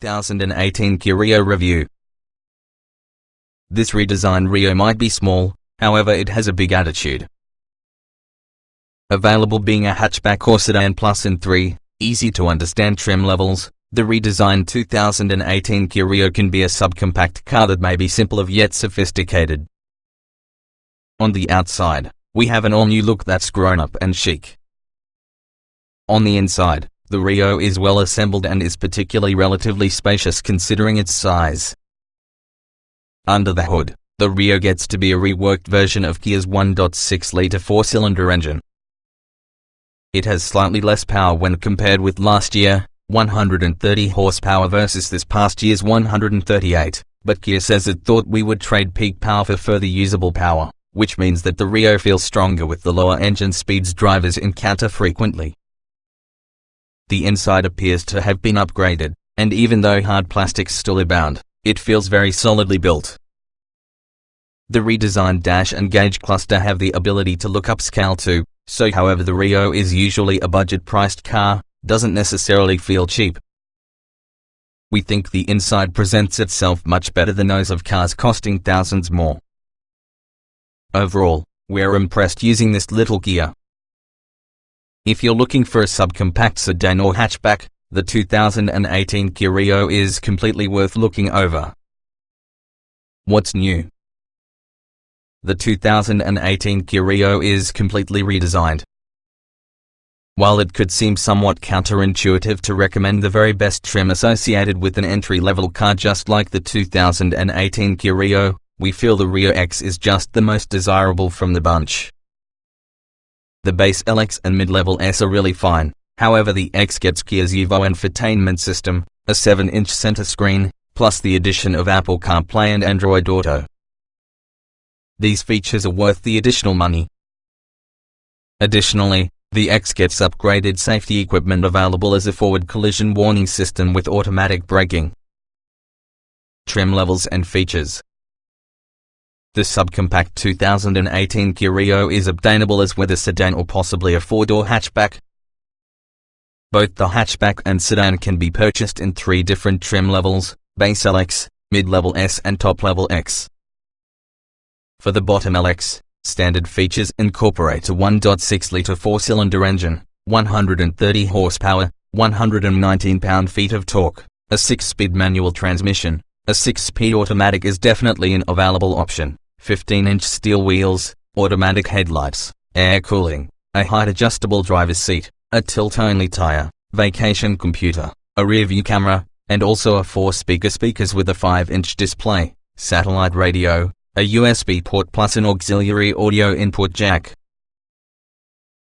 2018 Kia Rio review. This redesigned Rio might be small, however it has a big attitude. Available being a hatchback or sedan plus in 3 easy-to-understand trim levels, the redesigned 2018 Kia Rio can be a subcompact car that may be simple yet sophisticated. On the outside, we have an all-new look that's grown up and chic. On the inside, the Rio is well assembled and is particularly relatively spacious considering its size. Under the hood, the Rio gets to be a reworked version of Kia's 1.6-litre four-cylinder engine. It has slightly less power when compared with last year, 130 horsepower versus this past year's 138, but Kia says it thought we would trade peak power for further usable power, which means that the Rio feels stronger with the lower engine speeds drivers encounter frequently. The inside appears to have been upgraded, and even though hard plastics still abound, it feels very solidly built. The redesigned dash and gauge cluster have the ability to look upscale too, so however the Rio is usually a budget-priced car, doesn't necessarily feel cheap. We think the inside presents itself much better than those of cars costing thousands more. Overall, we're impressed using this little Kia. If you're looking for a subcompact sedan or hatchback, the 2018 Kia Rio is completely worth looking over. What's new? The 2018 Kia Rio is completely redesigned. While it could seem somewhat counterintuitive to recommend the very best trim associated with an entry-level car just like the 2018 Kia Rio, we feel the Rio X is just the most desirable from the bunch. The base LX and mid-level S are really fine, however the X gets Kia's Evo infotainment system, a 7-inch center screen, plus the addition of Apple CarPlay and Android Auto. These features are worth the additional money. Additionally, the X gets upgraded safety equipment available as a forward collision warning system with automatic braking. Trim levels and features. The subcompact 2018 Kia Rio is obtainable as with a sedan or possibly a four-door hatchback. Both the hatchback and sedan can be purchased in 3 different trim levels, base LX, mid-level S and top-level X. For the bottom LX, standard features incorporate a 1.6-litre four-cylinder engine, 130 horsepower, 119 pound-feet of torque, a 6-speed manual transmission. A 6-speed automatic is definitely an available option, 15-inch steel wheels, automatic headlights, air cooling, a height-adjustable driver's seat, a tilt-only tire, vacation computer, a rear-view camera, and also a 4-speaker speakers with a 5-inch display, satellite radio, a USB port plus an auxiliary audio input jack.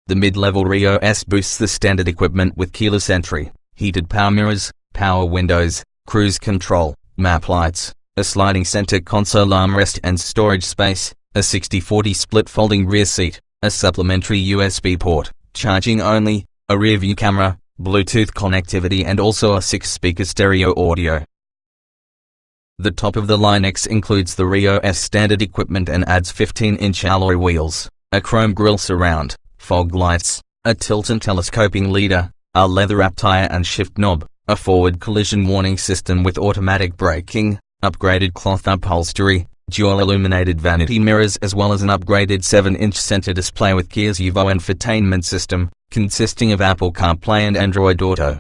The mid-level Rio S boosts the standard equipment with keyless entry, heated power mirrors, power windows, cruise control, map lights, a sliding center console armrest and storage space, a 60/40 split folding rear seat, a supplementary USB port, charging only, a rear-view camera, Bluetooth connectivity and also a 6-speaker stereo audio. The top-of-the-line X includes the Rio S standard equipment and adds 15-inch alloy wheels, a chrome grille surround, fog lights, a tilt and telescoping leader, a leather-wrapped tire and shift knob, a forward collision warning system with automatic braking, upgraded cloth upholstery, dual illuminated vanity mirrors as well as an upgraded 7-inch center display with Kia's Evo infotainment system, consisting of Apple CarPlay and Android Auto.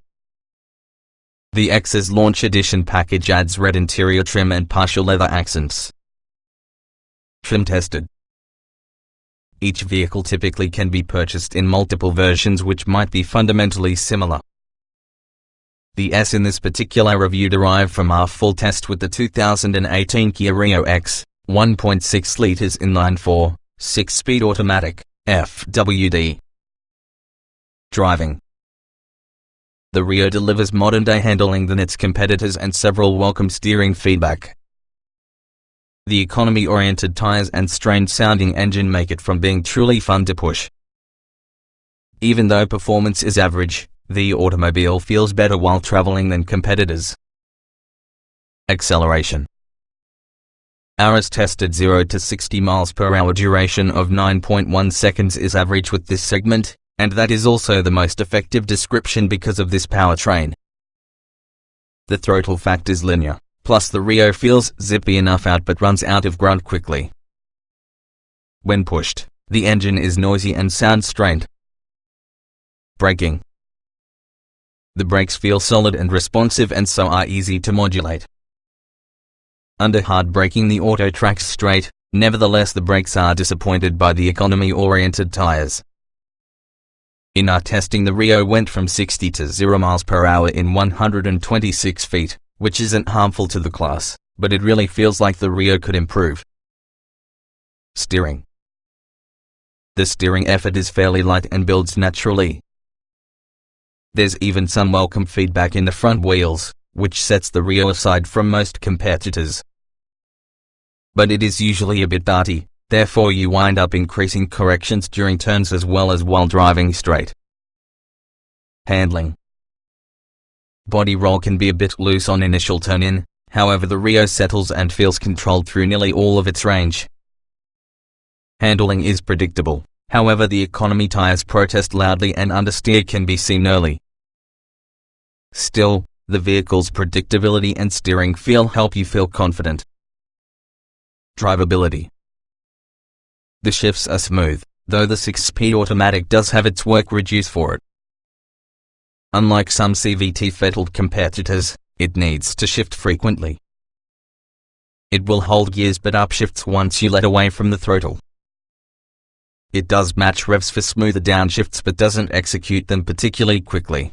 The X's launch edition package adds red interior trim and partial leather accents. Trim tested. Each vehicle typically can be purchased in multiple versions which might be fundamentally similar. The S in this particular review derived from our full test with the 2018 Kia Rio X, 1.6 litres inline-four, 6-speed automatic, FWD. Driving. The Rio delivers modern-day handling than its competitors and several welcome steering feedback. The economy-oriented tires and strange-sounding engine make it from being truly fun to push. Even though performance is average, the automobile feels better while traveling than competitors. Acceleration. Ours tested 0 to 60 miles per hour duration of 9.1 seconds is average with this segment, and that is also the most effective description because of this powertrain. The throttle fact is linear, plus the Rio feels zippy enough out but runs out of grunt quickly. When pushed, the engine is noisy and sounds strained. Braking. The brakes feel solid and responsive and so are easy to modulate. Under hard braking the auto tracks straight, nevertheless the brakes are disappointed by the economy-oriented tires. In our testing the Rio went from 60 to 0 miles per hour in 126 feet, which isn't harmful to the class, but it really feels like the Rio could improve. Steering. The steering effort is fairly light and builds naturally. There's even some welcome feedback in the front wheels, which sets the Rio aside from most competitors. But it is usually a bit darty, therefore you wind up increasing corrections during turns as well as while driving straight. Handling. Body roll can be a bit loose on initial turn-in, however the Rio settles and feels controlled through nearly all of its range. Handling is predictable, however the economy tires protest loudly and understeer can be seen early. Still, the vehicle's predictability and steering feel help you feel confident. Drivability. The shifts are smooth, though the 6-speed automatic does have its work reduced for it. Unlike some CVT-fettled competitors, it needs to shift frequently. It will hold gears but upshifts once you let away from the throttle. It does match revs for smoother downshifts but doesn't execute them particularly quickly.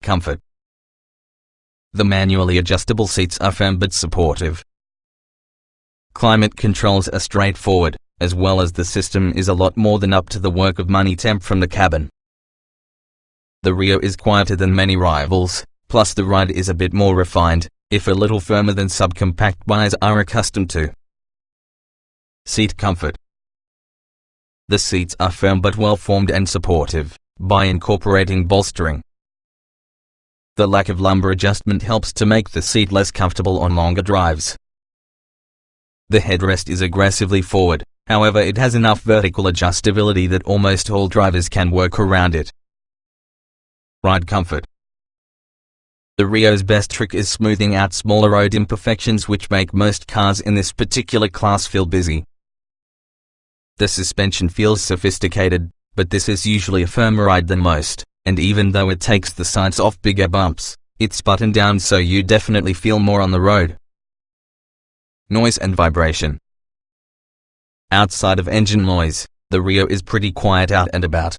Comfort. The manually adjustable seats are firm but supportive. Climate controls are straightforward, as well as the system is a lot more than up to the work of money temp from the cabin. The Rio is quieter than many rivals, plus the ride is a bit more refined, if a little firmer than subcompact buyers are accustomed to. Seat comfort. The seats are firm but well-formed and supportive, by incorporating bolstering. The lack of lumbar adjustment helps to make the seat less comfortable on longer drives. The headrest is aggressively forward, however it has enough vertical adjustability that almost all drivers can work around it. Ride comfort. The Rio's best trick is smoothing out smaller road imperfections which make most cars in this particular class feel busy. The suspension feels sophisticated, but this is usually a firmer ride than most, and even though it takes the sides off bigger bumps, it's buttoned down so you definitely feel more on the road. Noise and vibration. Outside of engine noise, the Rio is pretty quiet out and about.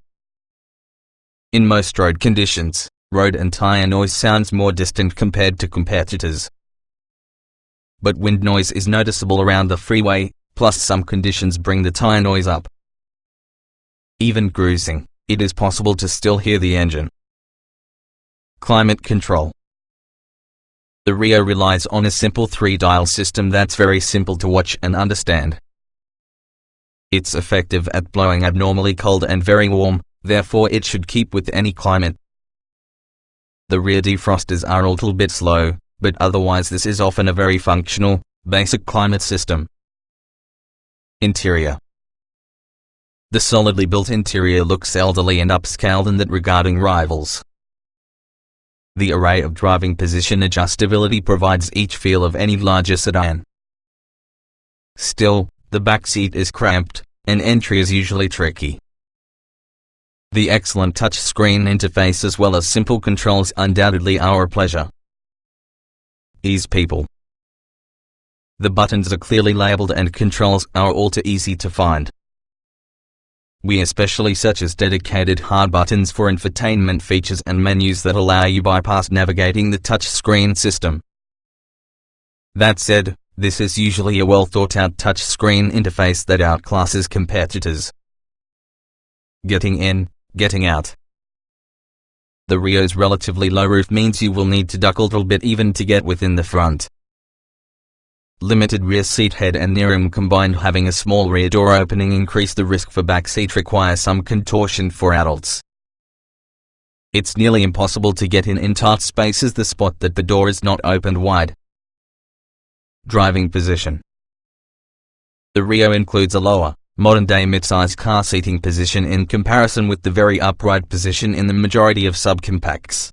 In most road conditions, road and tire noise sounds more distant compared to competitors. But wind noise is noticeable around the freeway, plus some conditions bring the tire noise up. Even cruising, it is possible to still hear the engine. Climate control. The Rio relies on a simple 3-dial system that's very simple to watch and understand. It's effective at blowing abnormally cold and very warm, therefore it should keep with any climate. The rear defrosters are a little bit slow, but otherwise this is often a very functional, basic climate system. Interior. The solidly built interior looks elderly and upscaled in that regarding rivals. The array of driving position adjustability provides each feel of any larger sedan. Still, the back seat is cramped, and entry is usually tricky. The excellent touchscreen interface as well as simple controls undoubtedly are a pleasure. Ease people. The buttons are clearly labeled and controls are all too easy to find. We especially such as dedicated hard buttons for infotainment features and menus that allow you bypass navigating the touchscreen system. That said, this is usually a well thought out touchscreen interface that outclasses competitors. Getting in, getting out. The Rio's relatively low roof means you will need to duck a little bit even to get within the front. Limited rear seat head and near combined having a small rear door opening increase the risk for backseat require some contortion for adults. It's nearly impossible to get in tight spaces the spot that the door is not opened wide. Driving position. The Rio includes a lower, modern-day mid-size car seating position in comparison with the very upright position in the majority of subcompacts.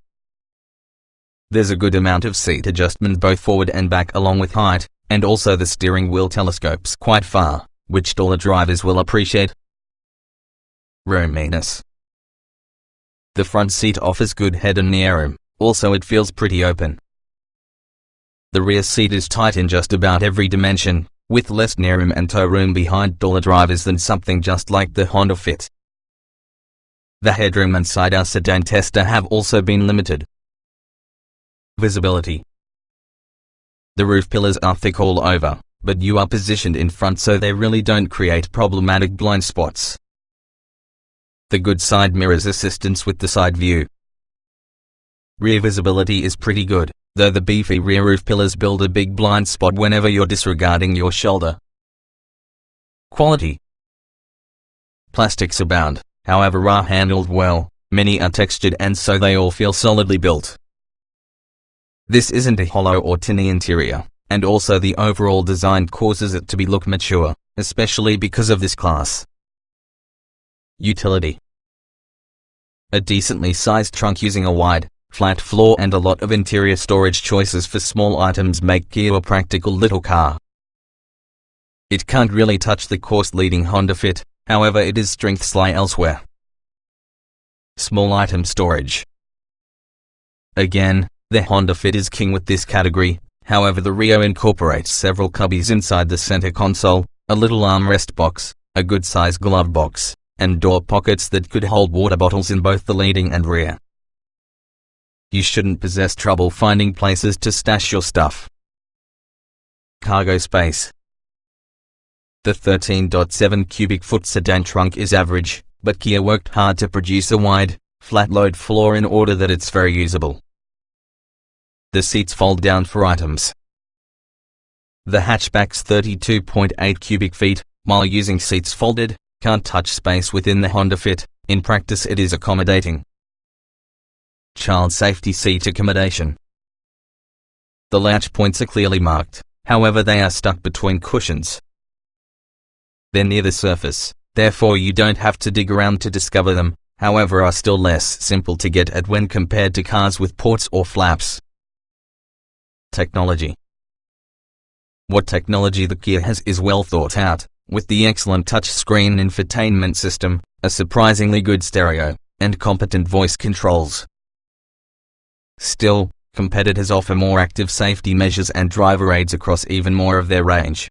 There's a good amount of seat adjustment both forward and back along with height, and also the steering wheel telescopes quite far, which taller drivers will appreciate. Roominess. The front seat offers good head and knee room, also it feels pretty open. The rear seat is tight in just about every dimension, with less knee room and toe room behind taller drivers than something just like the Honda Fit. The headroom inside our sedan tester have also been limited. Visibility. The roof pillars are thick all over, but you are positioned in front so they really don't create problematic blind spots. The good side mirrors assistance with the side view. Rear visibility is pretty good, though the beefy rear roof pillars build a big blind spot whenever you're disregarding your shoulder. Quality. Plastics abound, however are handled well, many are textured and so they all feel solidly built. This isn't a hollow or tinny interior, and also the overall design causes it to look mature, especially because of this class. Utility. A decently sized trunk using a wide, flat floor and a lot of interior storage choices for small items make Kia a practical little car. It can't really touch the course-leading Honda Fit, however it is strengths lie elsewhere. Small item storage. Again, the Honda Fit is king with this category, however the Rio incorporates several cubbies inside the center console, a little armrest box, a good-sized glove box, and door pockets that could hold water bottles in both the leading and rear. You shouldn't possess trouble finding places to stash your stuff. Cargo space. The 13.7 cubic foot sedan trunk is average, but Kia worked hard to produce a wide, flat-load floor in order that it's very usable. The seats fold down for items. The hatchback's 32.8 cubic feet, while using seats folded, can't touch space within the Honda Fit. In practice it is accommodating. Child safety seat accommodation. The latch points are clearly marked, however they are stuck between cushions. They're near the surface, therefore you don't have to dig around to discover them, however are still less simple to get at when compared to cars with ports or flaps. Technology. What technology the Kia has is well thought out, with the excellent touchscreen infotainment system, a surprisingly good stereo, and competent voice controls. Still, competitors offer more active safety measures and driver aids across even more of their range.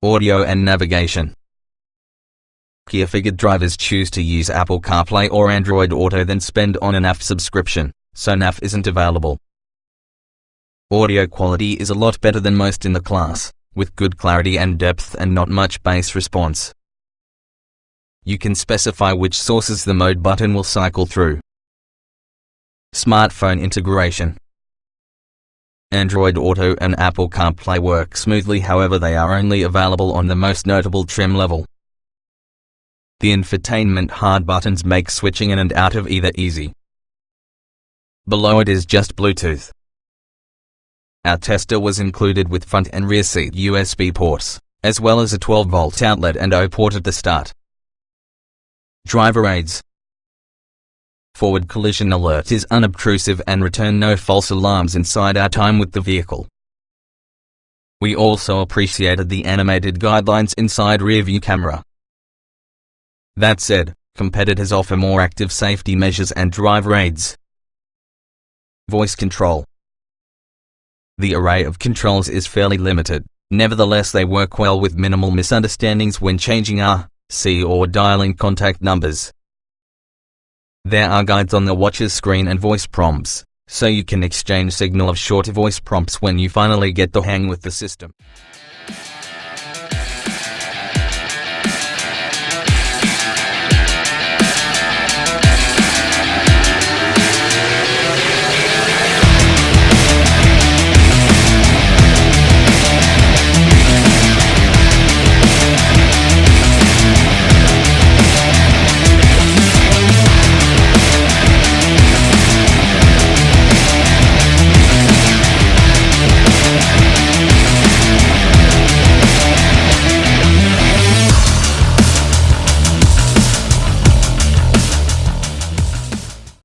Audio and navigation. Kia figured drivers choose to use Apple CarPlay or Android Auto than spend on an AF subscription, so NAF isn't available. Audio quality is a lot better than most in the class, with good clarity and depth and not much bass response. You can specify which sources the mode button will cycle through. Smartphone integration. Android Auto and Apple CarPlay work smoothly, however they are only available on the most notable trim level. The infotainment hard buttons make switching in and out of either easy. Below it is just Bluetooth. Our tester was included with front and rear seat USB ports, as well as a 12-volt outlet and O port at the start. Driver aids. Forward collision alert is unobtrusive and return no false alarms inside our time with the vehicle. We also appreciated the animated guidelines inside rear view camera. That said, competitors offer more active safety measures and driver aids. Voice control. The array of controls is fairly limited, nevertheless they work well with minimal misunderstandings when changing C or dialing contact numbers. There are guides on the watch's screen and voice prompts, so you can exchange signal of shorter voice prompts when you finally get the hang with the system.